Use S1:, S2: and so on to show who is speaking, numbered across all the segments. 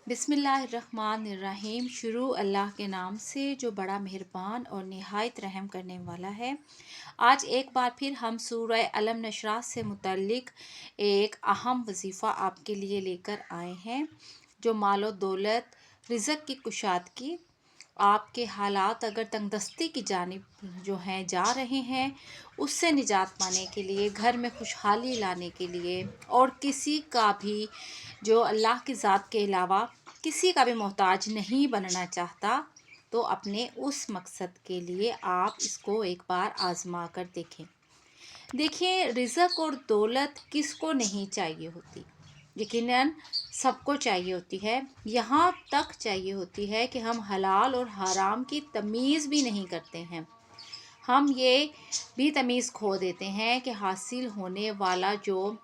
S1: बिस्मिल्लाहिर्रहमानिर्रहीम। शुरू अल्लाह के नाम से जो बड़ा मेहरबान और निहायत रहम करने वाला है। आज एक बार फिर हम सूरह अलम नशरा से मुतल्लिक एक अहम वजीफ़ा आपके लिए लेकर आए हैं, जो मालो दौलत रिज़्क़ की कुशादगी, आपके हालात अगर तंगदस्ती की जानिब जो हैं जा रहे हैं, उससे निजात पाने के लिए, घर में खुशहाली लाने के लिए, और किसी का भी जो अल्लाह की ज़ात के अलावा किसी का भी मोहताज नहीं बनना चाहता, तो अपने उस मकसद के लिए आप इसको एक बार आज़मा कर देखें। देखिए, रिज़्क़ और दौलत किसको नहीं चाहिए होती? यकीनन सबको चाहिए होती है। यहाँ तक चाहिए होती है कि हम हलाल और हराम की तमीज़ भी नहीं करते हैं। हम ये भी तमीज़ खो देते हैं कि हासिल होने वाला जो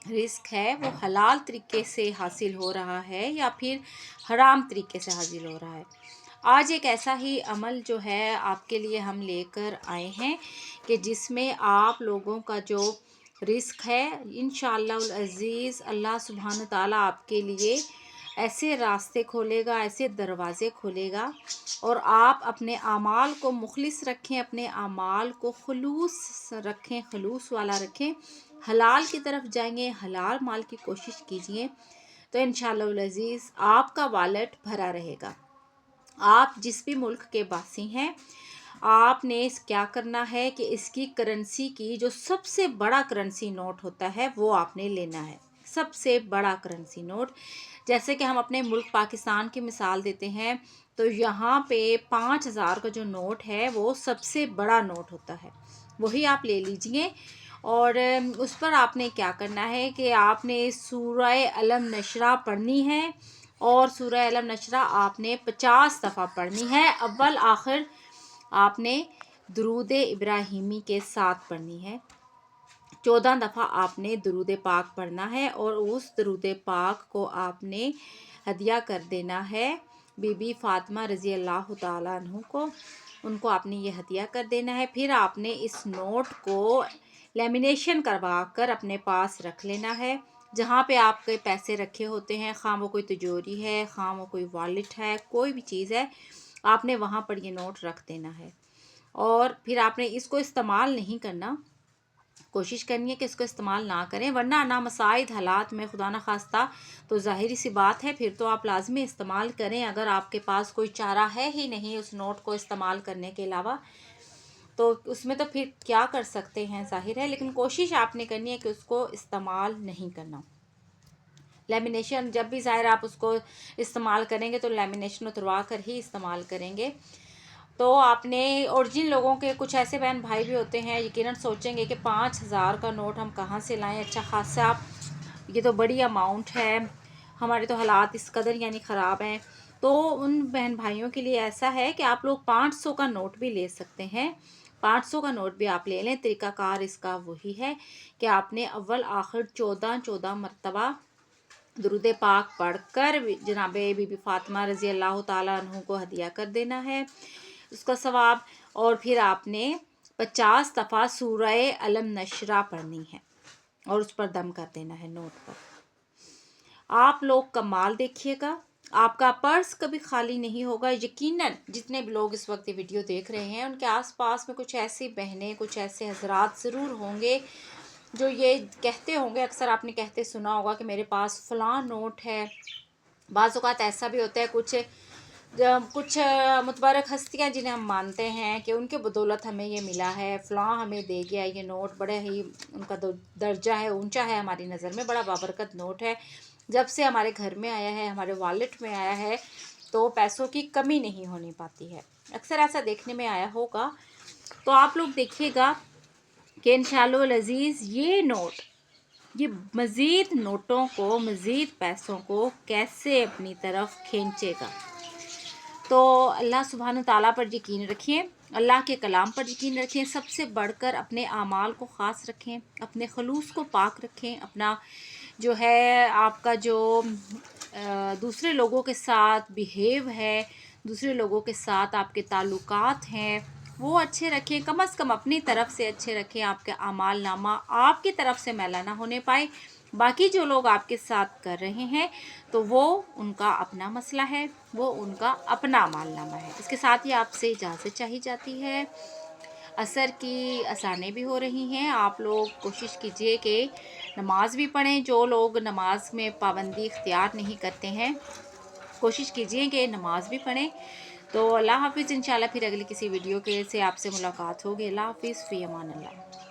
S1: रिस्क है वो हलाल तरीके से हासिल हो रहा है या फिर हराम तरीके से हासिल हो रहा है। आज एक ऐसा ही अमल जो है आपके लिए हम लेकर आए हैं कि जिसमें आप लोगों का जो रिस्क है, इंशाअल्लाह अज़ीज़ अल्लाह सुब्हान ताला आपके लिए ऐसे रास्ते खोलेगा, ऐसे दरवाज़े खोलेगा, और आप अपने आमाल को मुखलिस रखें, अपने आमाल को खुलूस रखें, खुलूस वाला रखें, हलाल की तरफ जाएंगे, हलाल माल की कोशिश कीजिए, तो इंशाअल्लाह अज़ीज़ आपका वॉलेट भरा रहेगा। आप जिस भी मुल्क के वासी हैं, आपने क्या करना है कि इसकी करेंसी की जो सबसे बड़ा करेंसी नोट होता है वो आपने लेना है। सबसे बड़ा करेंसी नोट, जैसे कि हम अपने मुल्क पाकिस्तान की मिसाल देते हैं, तो यहाँ पे 5,000 का जो नोट है वो सबसे बड़ा नोट होता है, वही आप ले लीजिए। और उस पर आपने क्या करना है कि आपने सूरह अलम नशरा पढ़नी है, और सूरह अलम नशरा आपने 50 दफ़ा पढ़नी है। अव्वल आखिर आपने दुरूद इब्राहिमी के साथ पढ़नी है। 14 दफ़ा आपने दुरूद पाक पढ़ना है, और उस दुरूद पाक को आपने हदिया कर देना है बीबी फ़ातिमा रज़ी अल्लाह ताला अन्हु को। उनको आपने ये हदिया कर देना है। फिर आपने इस नोट को लेमिनेशन करवा कर अपने पास रख लेना है, जहाँ पे आपके पैसे रखे होते हैं, खां वो कोई तिजोरी है, खां वो कोई वॉलेट है, कोई भी चीज़ है, आपने वहाँ पर ये नोट रख देना है। और फिर आपने इसको इस्तेमाल नहीं करना, कोशिश करनी है कि इसको इस्तेमाल ना करें, वरना ना मसाइद हालात में खुदा न खास्ता तो ज़ाहिरी सी बात है फिर तो आप लाजमी इस्तेमाल करें। अगर आपके पास कोई चारा है ही नहीं उस नोट को इस्तेमाल करने के अलावा, तो उसमें तो फिर क्या कर सकते हैं, ज़ाहिर है, लेकिन कोशिश आपने करनी है कि उसको इस्तेमाल नहीं करना। लेमिनेशन जब भी ज़ाहिर आप उसको इस्तेमाल करेंगे तो लेमिनेशन उतरवा कर ही इस्तेमाल करेंगे। तो आपने, और जिन लोगों के कुछ ऐसे बहन भाई भी होते हैं यकीनन सोचेंगे कि 5,000 का नोट हम कहाँ से लाएं, अच्छा खासा ये तो बड़ी अमाउंट है, हमारे तो हालात इस कदर यानी ख़राब हैं। तो उन बहन भाइयों के लिए ऐसा है कि आप लोग 500 का नोट भी ले सकते हैं। 500 का नोट भी आप ले लें। तरीक़ाकार इसका वही है कि आपने अव्वल आखिर 14 मरतबा दुरूद पाक पढ़कर जनाब बीबी फ़ातिमा रज़ी अल्लाह ताला अन्हु को हदिया कर देना है उसका सवाब। और फिर आपने 50 दफ़ा सूरह अलम नशरा पढ़नी है और उस पर दम कर देना है नोट पर। आप लोग कमाल देखिएगा, आपका पर्स कभी खाली नहीं होगा। यकीनन जितने भी लोग इस वक्त ये वीडियो देख रहे हैं उनके आसपास में कुछ ऐसी बहनें, कुछ ऐसे हजरात ज़रूर होंगे जो ये कहते होंगे, अक्सर आपने कहते सुना होगा कि मेरे पास फ़लाँ नोट है। बाज़ औक़ात ऐसा भी होता है कुछ मुतबरक हस्तियाँ जिन्हें हम मानते हैं कि उनके बदौलत हमें ये मिला है, फ़लाँ हमें दे गया ये नोट, बड़े ही उनका दर्जा है, ऊंचा है हमारी नज़र में, बड़ा बाबरकत नोट है, जब से हमारे घर में आया है, हमारे वॉलेट में आया है, तो पैसों की कमी नहीं होने पाती है। अक्सर ऐसा देखने में आया होगा। तो आप लोग देखिएगा कि इंशाअल्लाह अज़ीज़ ये नोट, ये मज़ीद नोटों को, मज़ीद पैसों को कैसे अपनी तरफ खींचेगा। तो अल्लाह सुब्हान ताला पर यकीन रखिए, अल्लाह के कलाम पर यकीन रखें, सबसे बढ़कर अपने आमाल को ख़ास रखें, अपने खलूस को पाक रखें, अपना जो है आपका जो दूसरे लोगों के साथ बिहेव है, दूसरे लोगों के साथ आपके ताल्लुकात हैं, वो अच्छे रखें, कम से कम अपनी तरफ से अच्छे रखें। आपके आमाल नामा आपकी तरफ से मैला ना होने पाए, باقی جو لوگ آپ کے ساتھ کر رہے ہیں تو وہ ان کا اپنا مسئلہ ہے، وہ ان کا اپنا مالنامہ ہے۔ اس کے ساتھ ہی آپ سے اجازت چاہی جاتی ہے۔ عصر کی اذانیں بھی ہو رہی ہیں، آپ لوگ کوشش کیجئے کہ نماز بھی پڑھیں۔ جو لوگ نماز میں پابندی اختیار نہیں کرتے ہیں کوشش کیجئے کہ نماز بھی پڑھیں۔ تو اللہ حافظ، انشاءاللہ پھر اگلی کسی ویڈیو کے سے آپ سے ملاقات ہوگی۔ اللہ حافظ، فی امان اللہ۔